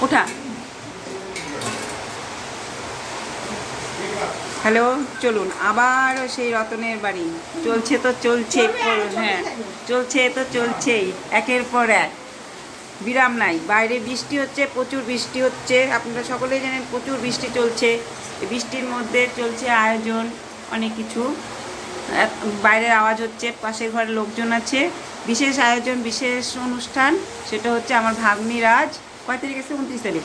ওঠা। হ্যালো, চলুন আবারও সেই রতনের বাড়ি। চলছে তো চলছে, হ্যাঁ চলছে তো চলছেই, একের পর এক, বিরাম নাই। বাইরে বৃষ্টি হচ্ছে, প্রচুর বৃষ্টি হচ্ছে, আপনারা সকলেই জানেন প্রচুর বৃষ্টি চলছে। এই বৃষ্টির মধ্যে চলছে আয়োজন অনেক কিছু। বাইরের আওয়াজ হচ্ছে, পাশের ঘরে লোকজন আছে। বিশেষ আয়োজন, বিশেষ অনুষ্ঠান, সেটা হচ্ছে আমার ভাগ্নি রাজ। কয় তারিখ আছে? 29 তারিখ।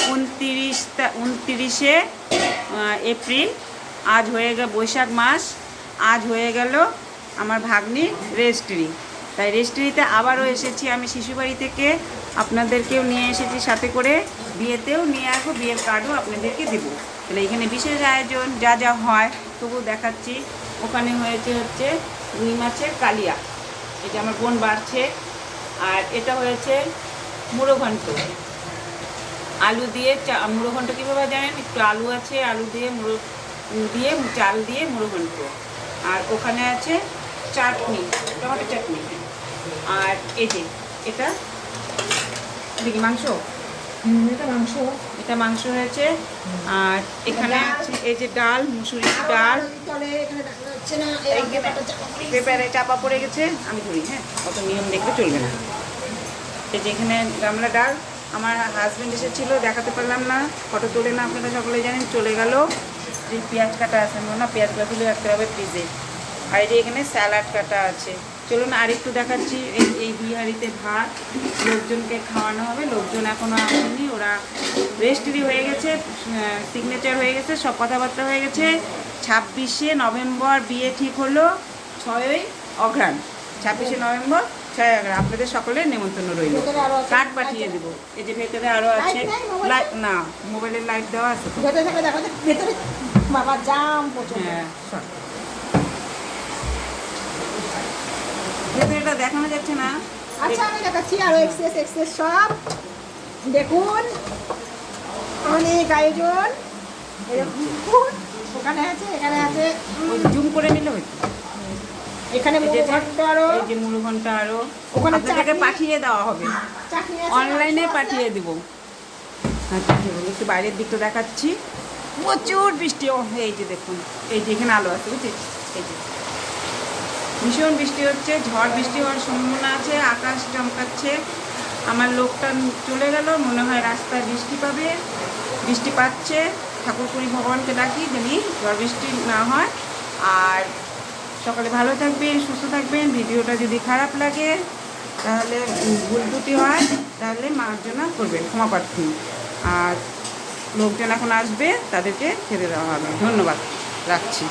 29শে এপ্রিল। আজ হয়ে গেল বৈশাখ মাস, আজ হয়ে গেল আমার ভাগ্নির রেজিস্ট্রি। তাই রেজিস্ট্রিতে আবারও এসেছি আমি শিশুবাড়ি থেকে, আপনাদেরকেও নিয়ে এসেছি সাথে করে। বিয়েতেও নিয়ে আসবো, বিয়ের কার্ডও আপনাদেরকে দেবো। তাহলে এখানে বিশেষ আয়োজন, যা যা হয় তবু দেখাচ্ছি। ওখানে হচ্ছে রুই মাছের কালিয়া, এটা আমার বোন বাড়ছে। আর এটা হয়েছে মুড়ো ঘন্ট, আলু দিয়ে মুড়ো ঘন্ট কীভাবে জানেন? একটু আলু আছে, আলু দিয়ে চাল দিয়ে মুড়ো ঘন্ট। আর ওখানে আছে চাটনি, টমেটো চাটনি। আর এই যে এটা দেখি মাংস, এটা মাংস হয়েছে। আর এখানে আছে এই যে ডাল, মুসুরির ডাল, পেপারে চাপা পড়ে গেছে, আমি ধরি, হ্যাঁ অত নিয়ম দেখলে চলবে না। এই যে এখানে গামলা ডাল, আমার হাজব্যান্ড এসেছিল, দেখাতে পারলাম না, ফটো তোলে না, আপনারা সকলে জানেন, চলে গেল। যে পেঁয়াজ কাটা আছে না, পেঁয়াজগুলো তুলে রাখতে হবে ফ্রিজে। আর এই যে এখানে স্যালাড কাটা আছে। চলুন আর একটু দেখাচ্ছি। এই বিহারিতে ভাত লোকজনকে খাওয়ানো হবে। লোকজন এখনও আসেনি, ওরা রেজিস্ট্রি হয়ে গেছে, সিগনেচার হয়ে গেছে, সব কথাবার্তা হয়ে গেছে। 26শে নভেম্বর বিয়ে ঠিক হলো, 6ই অঘ্রাণ। 26শে নভেম্বর, 6ই অঘ্রাণ। আপনাদের সকলের নেমন্তন্ন রইল, কার্ড পাঠিয়ে দেবো। এই যে ভেতরে আরও আছে লাইট, না মোবাইলের লাইট দেওয়া আছে তো। বাবা জাম হ্যাঁ, ভেতরেটা দেখানো যাচ্ছে না। আচ্ছা আমি দেখাচ্ছি, আরো এক্সেস সব দেখুন, অনেক আয়োজন। ওখানে আছে, এখানে আছে, জুম করে নিলে হয়তো। এখানে এই যে মুড়ো ঘন্টা আরো ওখানে আপনাদেরকে পাঠিয়ে দেওয়া হবে, অনলাইনে পাঠিয়ে দেব। আচ্ছা একটু বাইরের দিকটা দেখাচ্ছি, প্রচুর বৃষ্টি। ও এই যে দেখুন, এই যে এখানে আলো আছে, বুঝছিস? এই যে ভীষণ বৃষ্টি হচ্ছে, ঝড় বৃষ্টি হওয়ার সম্ভাবনা আছে, আকাশ চমকাচ্ছে। আমার লোকটা চলে গেল, মনে হয় রাস্তায় বৃষ্টি পাবে, বৃষ্টি পাচ্ছে। ঠাকুরপুরি ভগবানকে ডাকি যেন ঝড় বৃষ্টি না হয়। আর সকালে ভালো থাকবেন, সুস্থ থাকবেন। ভিডিওটা যদি খারাপ লাগে, তাহলে ভুল ত্রুটি হয়, তাহলে মার্জনা করবেন, ক্ষমা প্রার্থী। আর লোকজন এখন আসবে, তাদেরকে খেতে দেওয়া হবে। ধন্যবাদ, রাখছি।